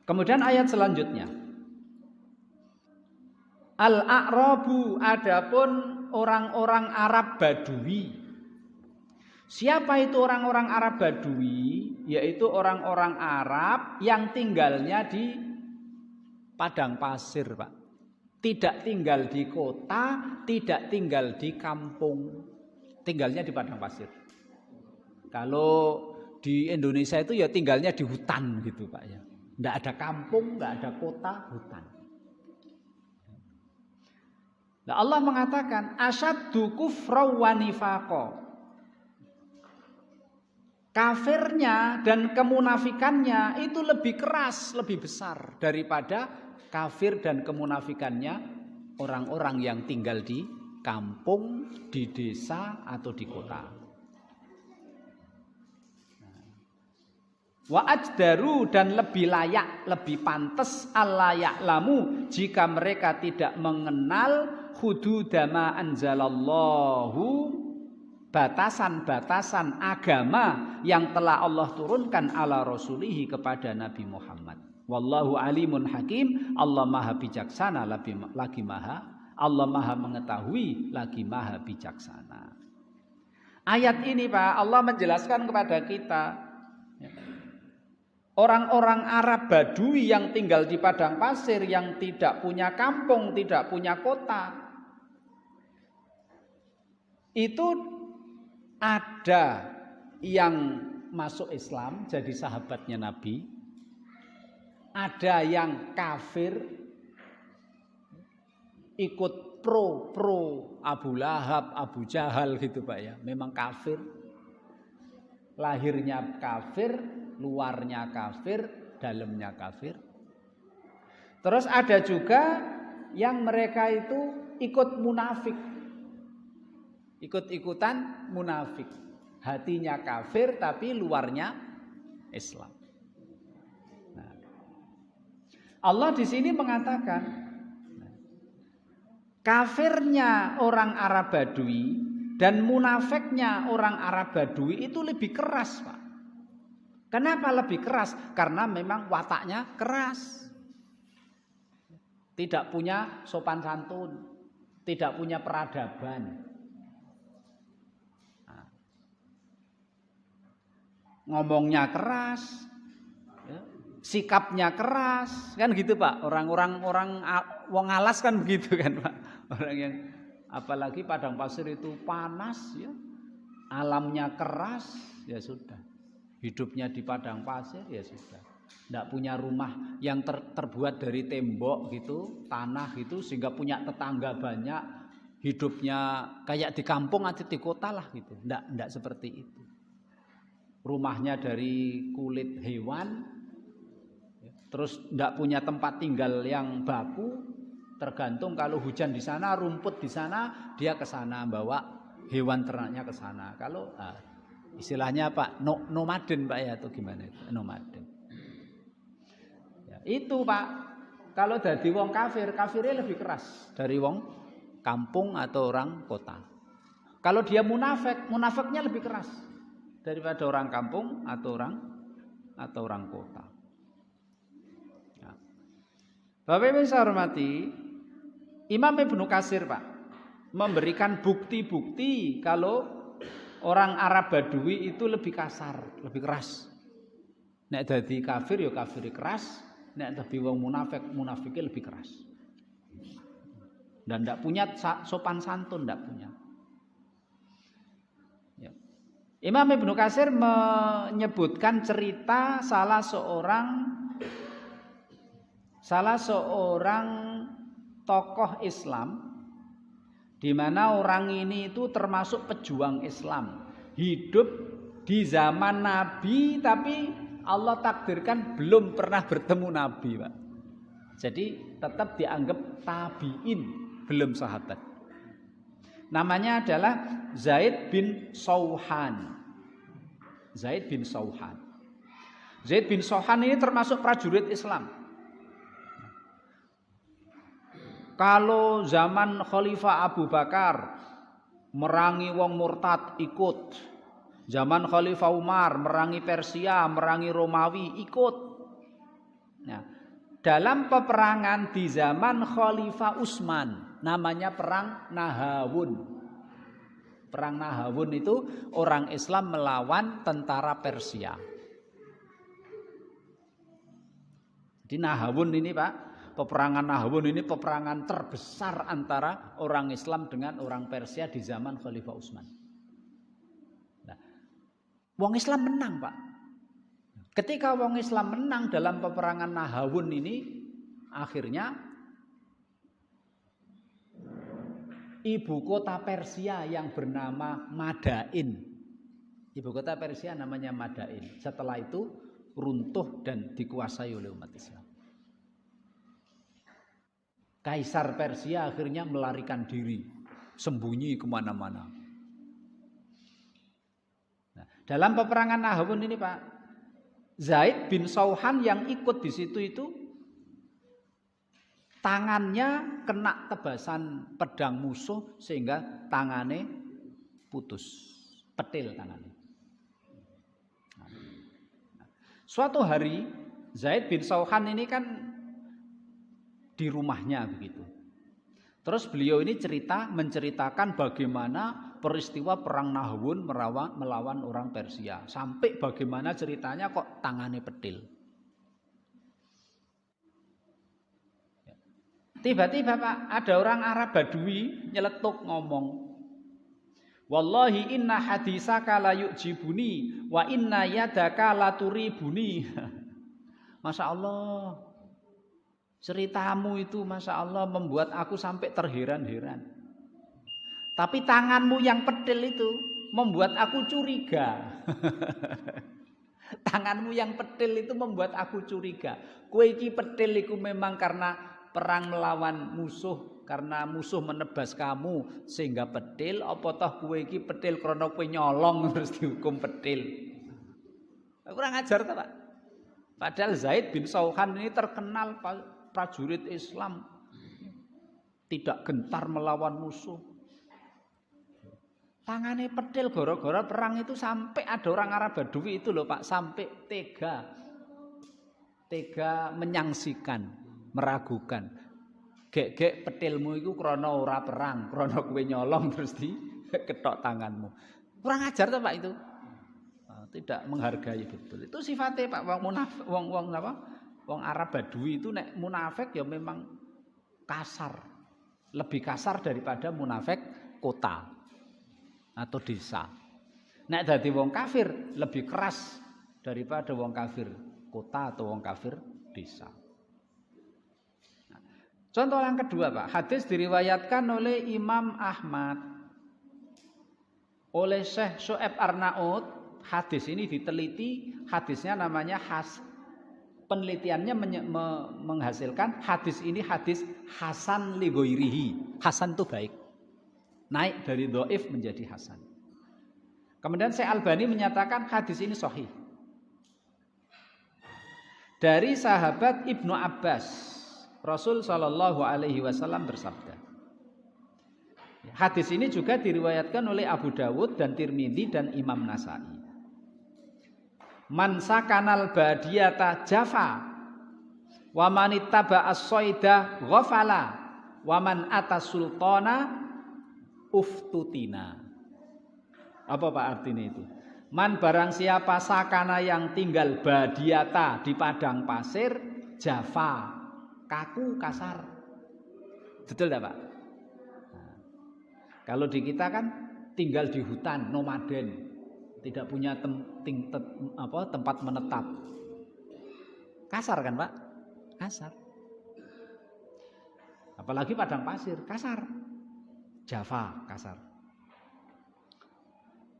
Kemudian ayat selanjutnya. Al-A'rabu, adapun orang-orang Arab Badui. Siapa itu orang-orang Arab Badui? Yaitu orang-orang Arab yang tinggalnya di padang pasir, Pak. Tidak tinggal di kota, tidak tinggal di kampung. Tinggalnya di padang pasir. Kalau di Indonesia itu ya tinggalnya di hutan gitu, Pak ya. Tidak ada kampung, tidak ada kota, hutan. Nah, Allah mengatakan asyaddu kufra wa nifaqa. Kafirnya dan kemunafikannya itu lebih keras, lebih besar daripada kafir dan kemunafikannya orang-orang yang tinggal di kampung, di desa atau di kota. Wa ajdaru, dan lebih layak, lebih pantas alla ya'lamu, jika mereka tidak mengenal hududama anzalallahu, batasan-batasan agama yang telah Allah turunkan ala rasulihi, kepada Nabi Muhammad. Wallahu alimun hakim, Allah maha bijaksana, Allah maha mengetahui lagi maha bijaksana. Ayat ini, Pak, Allah menjelaskan kepada kita orang-orang Arab Badui yang tinggal di padang pasir, yang tidak punya kampung, tidak punya kota. Itu ada yang masuk Islam jadi sahabatnya Nabi. Ada yang kafir ikut pro Abu Lahab, Abu Jahal gitu, Pak ya. Memang kafir. Lahirnya kafir, luarnya kafir, dalamnya kafir. Terus ada juga yang mereka itu ikut munafik. Ikut-ikutan munafik. Hatinya kafir tapi luarnya Islam. Nah, Allah di sini mengatakan kafirnya orang Arab Badui dan munafiknya orang Arab Badui itu lebih keras, Pak. Kenapa lebih keras? Karena memang wataknya keras. Tidak punya sopan santun, tidak punya peradaban. Nah, ngomongnya keras, ya, sikapnya keras, kan gitu, Pak. Orang wong alas kan begitu kan, Pak. Orang yang apalagi padang pasir itu panas, ya, alamnya keras, ya sudah. Hidupnya di padang pasir, ya sudah. Tidak punya rumah yang terbuat dari tembok gitu, tanah gitu, sehingga punya tetangga banyak. Hidupnya kayak di kampung atau di kota lah gitu. Tidak seperti itu. Rumahnya dari kulit hewan, terus tidak punya tempat tinggal yang baku. Tergantung kalau hujan di sana, rumput di sana, dia ke sana bawa hewan ternaknya ke sana. Kalau istilahnya Pak, nomaden, Pak ya, atau gimana itu? Nomaden. Ya, itu, Pak. Kalau dari wong kafir, kafirnya lebih keras dari wong kampung atau orang kota. Kalau dia munafik, munafiknya lebih keras daripada orang kampung atau orang kota. Ya. Bapak Ibu saya hormati, Imam Ibnu Katsir, Pak, memberikan bukti-bukti kalau orang Arab Badui itu lebih kasar, lebih keras. Nek dadi kafir ya kafir keras, nek dadi wong munafik, munafiknya lebih keras. Dan tidak punya sopan santun, tidak punya. Ya. Imam Ibnu Katsir menyebutkan cerita salah seorang tokoh Islam, di mana orang ini itu termasuk pejuang Islam, hidup di zaman Nabi, tapi Allah takdirkan belum pernah bertemu Nabi, Pak. Jadi tetap dianggap tabi'in, belum sahabat. Namanya adalah Zaid bin Sauhan. Zaid bin Sauhan. Zaid bin Sauhan ini termasuk prajurit Islam. Kalau zaman Khalifah Abu Bakar merangi wong murtad ikut. Zaman Khalifah Umar merangi Persia, merangi Romawi ikut. Nah, dalam peperangan di zaman Khalifah Utsman, namanya perang Nahawun. Perang Nahawun itu orang Islam melawan tentara Persia. Di Nahawun ini Pak, peperangan Nahawun ini peperangan terbesar antara orang Islam dengan orang Persia di zaman Khalifah Utsman. Nah, wong Islam menang Pak. Ketika wong Islam menang dalam peperangan Nahawun ini, akhirnya ibu kota Persia yang bernama Madain. Ibu kota Persia namanya Madain. Setelah itu runtuh dan dikuasai oleh umat Islam. Kaisar Persia akhirnya melarikan diri, sembunyi kemana-mana. Nah, dalam peperangan Nahawun ini Pak, Zaid bin Sauhan yang ikut di situ itu tangannya kena tebasan pedang musuh sehingga tangannya putus, petil tangannya. Suatu hari Zaid bin Sauhan ini kan di rumahnya begitu. Terus beliau ini menceritakan bagaimana peristiwa perang Nahawun melawan orang Persia. Sampai bagaimana ceritanya kok tangannya petil. Tiba-tiba Pak, ada orang Arab Badui nyeletuk ngomong, wallahi inna hadisaka la yu'jibuni wa inna yadaka la turibuni. Masya Allah, ceritamu itu Masya Allah membuat aku sampai terheran-heran. Tapi tanganmu yang petil itu membuat aku curiga. Tanganmu yang petil itu membuat aku curiga. Kowe iki petil iku memang karena perang melawan musuh, karena musuh menebas kamu sehingga petil, apa toh kowe iki petil krana kowe nyolong terus dihukum petil. Kurang ajar ta, Pak. Padahal Zaid bin Sauhan ini terkenal prajurit Islam, tidak gentar melawan musuh. Tangannya petil gara-gara perang itu, sampai ada orang Arab Badui itu loh Pak, sampai tega menyangsikan, meragukan. Gek petilmu itu krana ora perang, krana kowe nyolong terus diketok tanganmu. Kurang ajar tuh Pak itu. Tidak menghargai betul. Itu sifatnya Pak wong Arab Badui itu nek munafik ya memang kasar. Lebih kasar daripada munafik kota atau desa. Nek dadi wong kafir lebih keras daripada wong kafir kota atau wong kafir desa. Nah, contoh yang kedua Pak, hadis diriwayatkan oleh Imam Ahmad, oleh Syekh Syu'aib Arnaud. Hadis ini diteliti, hadisnya namanya penelitiannya menghasilkan hadis ini hadis hasan li ghairihi. Hasan itu baik. Naik dari dhaif menjadi hasan. Kemudian Syekh Albani menyatakan hadis ini sahih. Dari sahabat Ibnu Abbas, Rasul sallallahu alaihi wasallam bersabda. Hadis ini juga diriwayatkan oleh Abu Dawud dan Tirmidzi dan Imam Nasai. Man sakanal badiyata jafa wa man ittaba as-soida ghafala wa man atas sultana uftutina. Apa Pak artinya itu? Man barang siapa sakana yang tinggal badiyata di padang pasir, jafa kaku kasar. Betul enggak Pak? Nah, kalau di kita kan tinggal di hutan, nomaden, tidak punya tempat menetap. Kasar kan Pak? Kasar. Apalagi padang pasir, kasar. Jafa, kasar.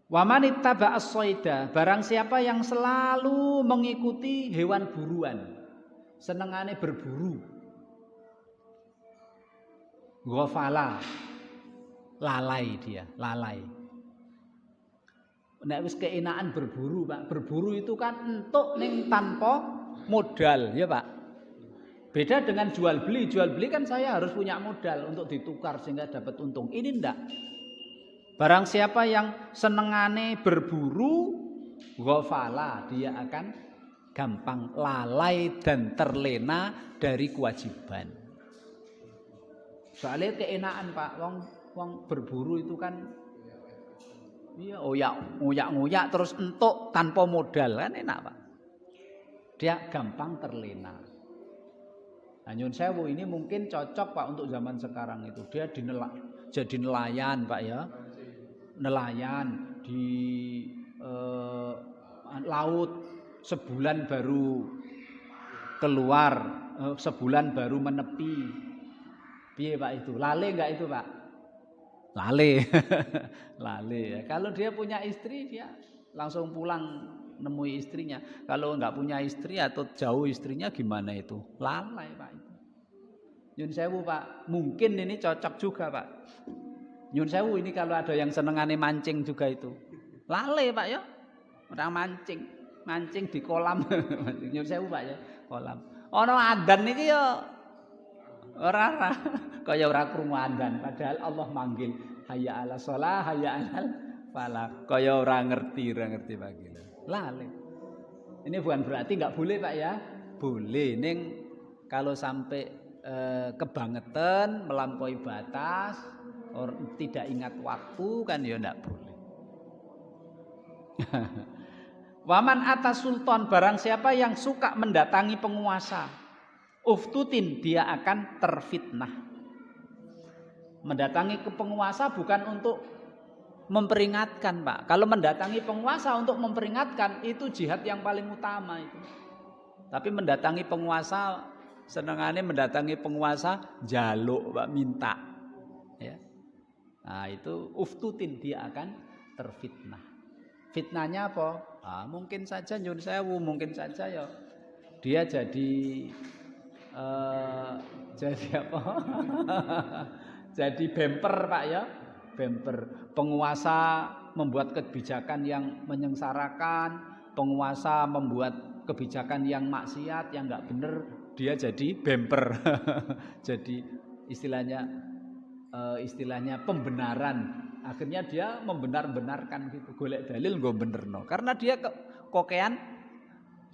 Wa man ittaba as-soida, barang siapa yang selalu mengikuti hewan buruan, senengane berburu. Ghafala, lalai dia, lalai. Nek wis keenaan berburu, Pak. Berburu itu kan entuk ning tanpa modal, ya Pak. Beda dengan jual beli. Jual beli kan saya harus punya modal untuk ditukar sehingga dapat untung. Ini enggak. Barang siapa yang senengane berburu, ghafala, dia akan gampang lalai dan terlena dari kewajiban. Soalnya keenaan Pak, wong berburu itu kan iya ngoyak terus entuk tanpa modal kan enak Pak. Dia gampang terlena. Nah, nyun sewu ini mungkin cocok Pak untuk zaman sekarang itu. Dia jadi nelayan Pak ya. Nelayan di laut sebulan baru keluar, sebulan baru menepi. Piye Pak itu? Lale enggak itu Pak? Lale. Lale ya. Kalau dia punya istri dia langsung pulang nemui istrinya. Kalau enggak punya istri atau jauh istrinya gimana itu? Lalai Pak itu. Nyun sewu Pak, mungkin ini cocok juga Pak. Nyun sewu ini kalau ada yang senengane mancing juga itu. Lale Pak ya. Orang mancing di kolam. Nyun sewu Pak ya, kolam. Ono adzan niki ya ora kaya ora krungu adzan padahal Allah manggil hayya 'alas shalah hayya 'alal falah. Kaya ora ngerti Pak gitu. Lale. Ini bukan berarti enggak boleh Pak ya. Boleh ning kalau sampai kebangetan melampaui batas tidak ingat waktu kan ya enggak boleh. Waman atas sultan, barang siapa yang suka mendatangi penguasa, uftutin, dia akan terfitnah. Mendatangi ke penguasa bukan untuk memperingatkan Pak. Kalau mendatangi penguasa untuk memperingatkan itu jihad yang paling utama itu. Tapi mendatangi penguasa, senengane mendatangi penguasa jaluk Pak, minta. Ya. Nah itu uftutin, dia akan terfitnah. Fitnahnya apa? Mungkin saja nyun sewu, mungkin saja ya dia jadi apa? Jadi bemper Pak ya, bemper. Penguasa membuat kebijakan yang menyengsarakan, penguasa membuat kebijakan yang maksiat, yang enggak benar, dia jadi bemper. Jadi istilahnya pembenaran. Akhirnya dia membenar-benarkan gitu, golek dalil nggo benerno. Karena dia kokean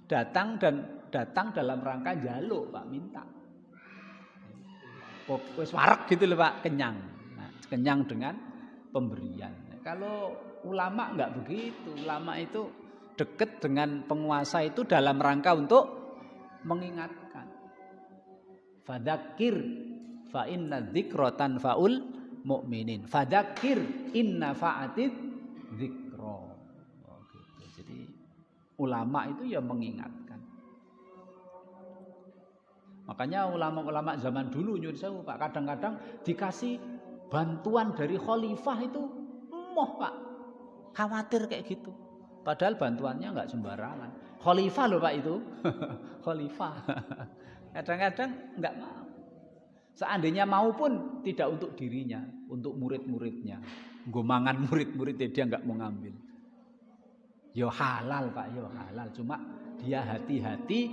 datang dalam rangka jaluk Pak, minta. Wis wareg gitu loh Pak, kenyang. Nah, kenyang dengan pemberian. Kalau ulama enggak begitu. Ulama itu dekat dengan penguasa itu dalam rangka untuk mengingatkan. Fadzakir fa inna dzikra tanfaul mukminin. Fadzakir inna fa'atid dzikra. Oh, gitu. Jadi ulama itu ya mengingatkan. Makanya ulama-ulama zaman dulu nyun sewu Pak, kadang-kadang dikasih bantuan dari khalifah itu emoh Pak. Khawatir kayak gitu. Padahal bantuannya enggak sembarangan. Khalifah loh Pak itu. Khalifah. Kadang-kadang enggak mau. Seandainya mau pun tidak untuk dirinya, untuk murid-muridnya. Nggo mangan murid-muridnya dia enggak mau ngambil. Ya halal Pak, ya halal. Cuma dia hati-hati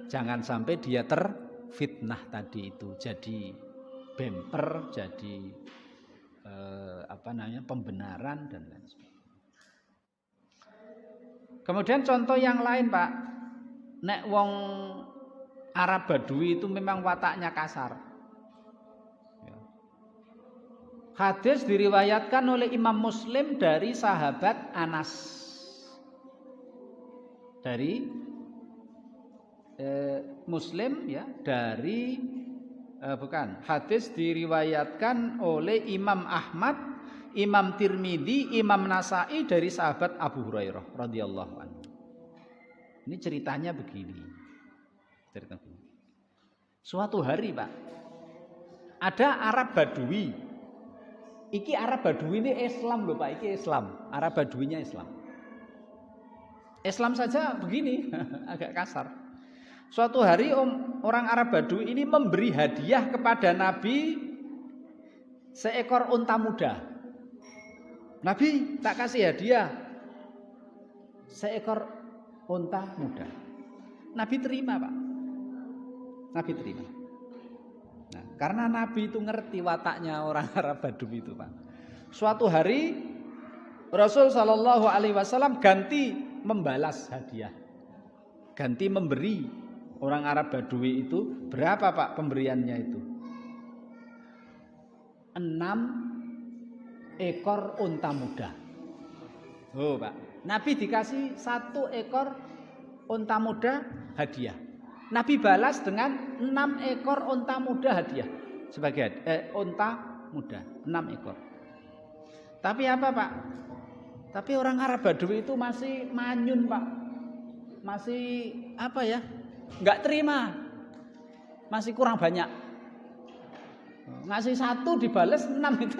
jangan sampai dia terfitnah tadi itu. Jadi bemper, jadi pembenaran dan lain sebagainya. Kemudian contoh yang lain Pak. Nek wong Arab Badui itu memang wataknya kasar. Hadis diriwayatkan oleh Imam Muslim dari sahabat Anas. Dari Muslim ya, dari hadis diriwayatkan oleh Imam Ahmad, Imam Tirmidzi, Imam Nasai dari sahabat Abu Hurairah radhiyallahu anhu. Ini ceritanya begini. Suatu hari Pak, ada Arab Badui. Iki Arab Badui ini Islam loh Pak, iki Islam. Arab Baduinya Islam. Islam saja begini, agak kasar. Suatu hari orang Arab Badui ini memberi hadiah kepada Nabi seekor unta muda. Nabi tak kasih hadiah seekor unta muda. Nabi terima Pak. Nabi terima. Nah, karena Nabi itu ngerti wataknya orang Arab Badui itu Pak. Suatu hari Rasul Shallallahu Alaihi Wasallam ganti membalas hadiah. ganti memberi. Orang Arab Badui itu berapa Pak pemberiannya itu? 6 ekor unta muda. Oh Pak, Nabi dikasih 1 ekor unta muda hadiah. Nabi balas dengan 6 ekor unta muda hadiah sebagai unta muda 6 ekor. Tapi apa Pak? Tapi orang Arab Badui itu masih manyun Pak, masih apa ya? Nggak terima, masih kurang banyak. Ngasih 1 dibales 6 itu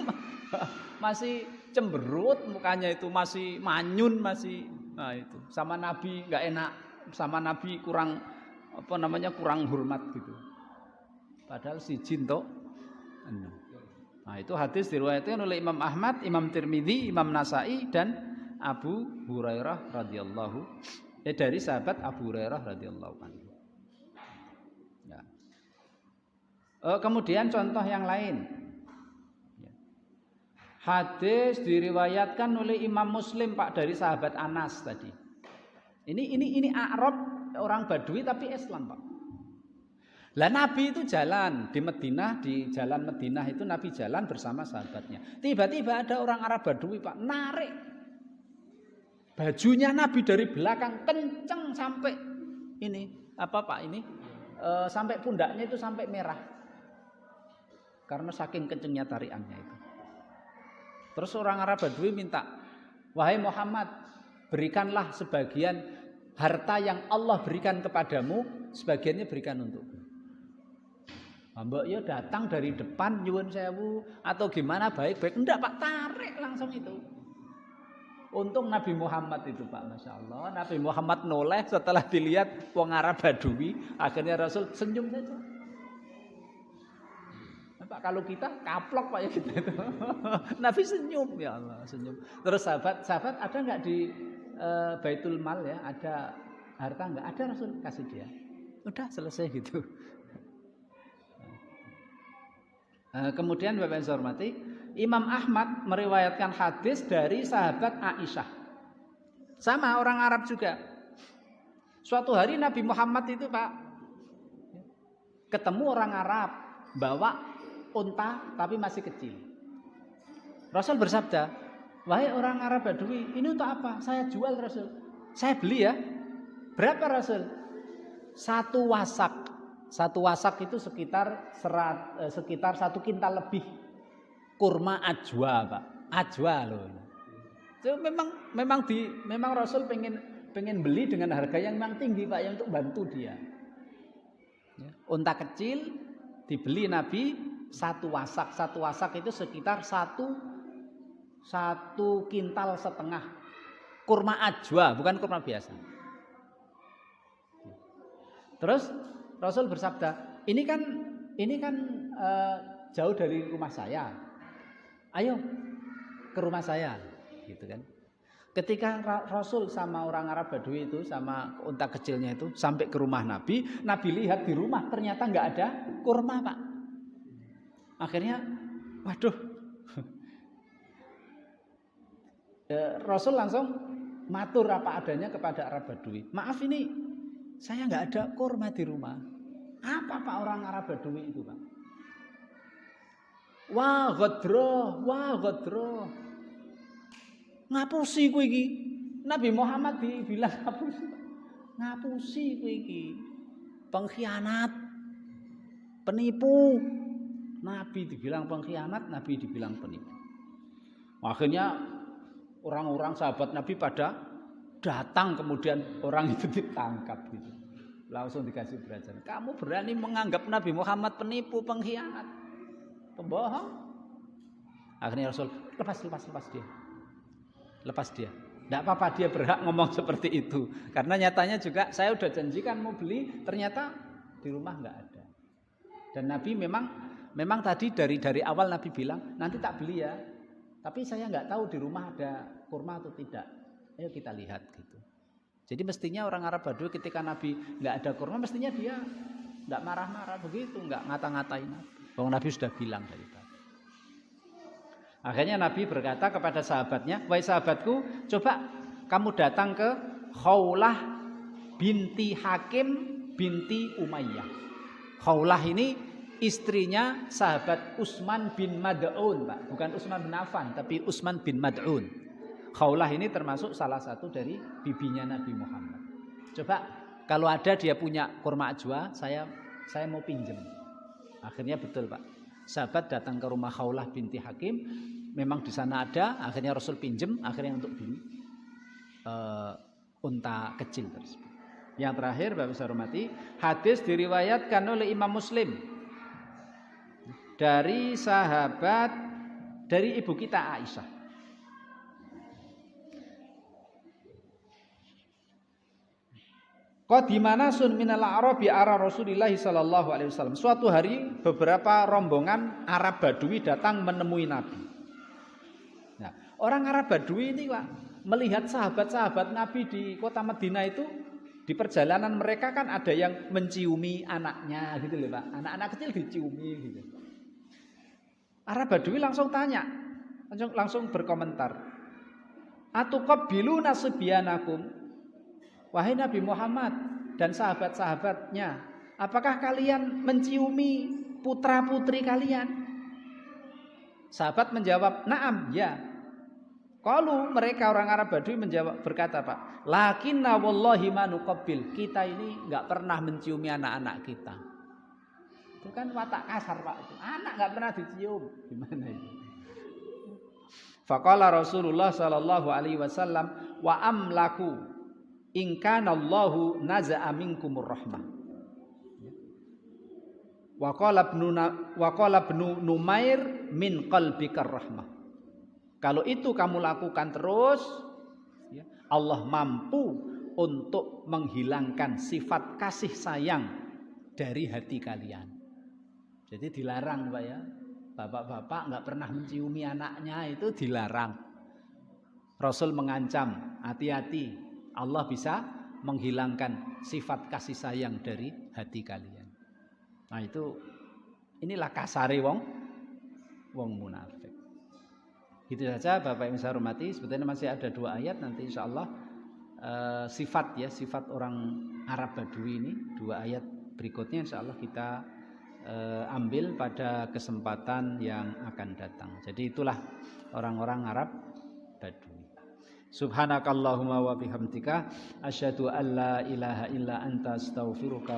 masih cemberut mukanya itu, masih manyun, masih nah itu sama Nabi nggak enak, sama Nabi kurang apa namanya kurang hormat gitu. Padahal si jin toh. Nah itu hadis diriwayatkan oleh Imam Ahmad, Imam Tirmidzi, Imam Nasai dan Abu Hurairah radhiyallahu dari sahabat Abu Hurairah radhiyallahu anhu. Ya. Kemudian contoh yang lain. Hadis diriwayatkan oleh Imam Muslim Pak dari sahabat Anas tadi. Ini Arab, orang Badui tapi Islam Pak. Lah Nabi itu jalan di Madinah, di jalan Madinah itu Nabi jalan bersama sahabatnya. Tiba-tiba ada orang Arab Badui Pak narik bajunya Nabi dari belakang kenceng sampai ini apa Pak ini sampai pundaknya itu sampai merah karena saking kencengnya tariannya itu. Terus orang Arab Badui minta, wahai Muhammad, berikanlah sebagian harta yang Allah berikan kepadamu, sebagiannya berikan untukku. Mbak ya datang dari depan nyuwun sewu atau gimana baik-baik. Enggak Pak, tarik langsung itu. Untung Nabi Muhammad itu Pak, Masya Allah. Nabi Muhammad noleh setelah dilihat wong Arab Badui. Akhirnya Rasul senyum saja. Pak kalau kita kaplok Pak ya gitu. Nabi senyum ya Allah, senyum. Terus sahabat ada nggak di Baitul Mal ya? Ada harta nggak? Ada Rasul kasih dia. Udah selesai gitu. Kemudian Bapak yang saya hormati, Imam Ahmad meriwayatkan hadis dari sahabat Aisyah. Sama orang Arab juga. Suatu hari Nabi Muhammad itu Pak ketemu orang Arab bawa unta tapi masih kecil. Rasul bersabda, wahai orang Arab Badui, ini untuk apa? Saya jual Rasul. Saya beli ya. Berapa Rasul? 1 wasak. 1 wasak itu sekitar 1 kintal lebih. Kurma ajwa Pak. Ajwa loh. Itu memang Rasul pengen beli dengan harga yang memang tinggi Pak, yang untuk bantu dia. Unta kecil dibeli Nabi 1 wasak. 1 wasak itu sekitar 1 kintal setengah. Kurma ajwa, bukan kurma biasa. Terus Rasul bersabda, ini kan jauh dari rumah saya. Ayo ke rumah saya, gitu kan. Ketika Rasul sama orang Arab Badui itu sama unta kecilnya itu sampai ke rumah Nabi lihat di rumah ternyata nggak ada kurma Pak. Akhirnya, waduh, Rasul langsung matur apa adanya kepada Arab Badui. Maaf ini saya nggak ada kurma di rumah. Apa Pak orang Arab Badui itu Pak? Wah godro. Ngapusi kowe iki. Nabi Muhammad dibilang ngapusi. Ngapusi kowe iki. Pengkhianat. Penipu. Nabi dibilang pengkhianat, Nabi dibilang penipu. Akhirnya orang-orang sahabat Nabi pada datang, kemudian orang itu ditangkap gitu. Langsung dikasih pelajaran. Kamu berani menganggap Nabi Muhammad penipu, pengkhianat, pembohong? Akhirnya Rasul lepas dia. Lepas dia. Tidak apa-apa dia berhak ngomong seperti itu. Karena nyatanya juga saya udah janjikan mau beli, ternyata di rumah nggak ada. Dan Nabi memang tadi dari awal Nabi bilang nanti tak beli ya. Tapi saya nggak tahu di rumah ada kurma atau tidak. Ayo kita lihat gitu. Jadi mestinya orang Arab Badui ketika Nabi nggak ada kurma, mestinya dia nggak marah-marah begitu, nggak ngata-ngatain Nabi. Nabi sudah bilang dari tadi. Akhirnya Nabi berkata kepada sahabatnya, wahai sahabatku, coba kamu datang ke Khawlah binti Hakim binti Umayyah. Khawlah ini istrinya sahabat Utsman bin Mad'un, Pak. Bukan Utsman bin Affan, tapi Utsman bin Mad'un. Khawlah ini termasuk salah satu dari bibinya Nabi Muhammad. Coba kalau ada dia punya kurma ajwa, saya mau pinjem. Akhirnya betul, Pak. Sahabat datang ke rumah Khawlah binti Hakim, memang di sana ada, akhirnya Rasul pinjem, akhirnya untuk beli unta kecil tersebut. Yang terakhir, Bapak saya hormati, hadis diriwayatkan oleh Imam Muslim dari sahabat, dari ibu kita Aisyah. Qadimana sun minal Arabi ara Rasulillah sallallahu alaihi wasallam. Suatu hari beberapa rombongan Arab Badui datang menemui Nabi. Nah, orang Arab Badui ini Pak, melihat sahabat-sahabat Nabi di kota Madinah itu, di perjalanan mereka kan ada yang menciumi anaknya gitu loh Pak. Anak-anak kecil diciumi gitu. Arab Badui langsung tanya, langsung berkomentar. Atuqabbiluna subyanakum? Wahai Nabi Muhammad dan sahabat-sahabatnya, apakah kalian menciumi putra-putri kalian? Sahabat menjawab, "Na'am, ya." Kalau mereka orang Arab Badui menjawab, berkata Pak, "Lakinna wallahi ma nuqabbil." Kita ini enggak pernah menciumi anak-anak kita. Itu kan watak kasar Pak. Anak enggak pernah dicium. Gimana itu? Faqala Rasulullah sallallahu alaihi wasallam, "Wa amlaku in kana Allahu naza'a minkumur rahmah." Wa qala ibnu Numair min qalbikar rahmah. Kalau itu kamu lakukan terus, Allah mampu untuk menghilangkan sifat kasih sayang dari hati kalian. Jadi dilarang Pak ya. Bapak-bapak enggak pernah menciumi anaknya, itu dilarang. Rasul mengancam, hati-hati, Allah bisa menghilangkan sifat kasih sayang dari hati kalian. Nah itu, inilah kasare wong munafik. Gitu saja Bapak yang saya hormati. Sebetulnya masih ada 2 ayat, nanti insya Allah sifat orang Arab Badui ini, 2 ayat berikutnya insya Allah kita ambil pada kesempatan yang akan datang. Jadi itulah orang-orang Arab Badui. Subhanakallahumma wa bihamdika asyhadu an la ilaha illa anta astaghfiruka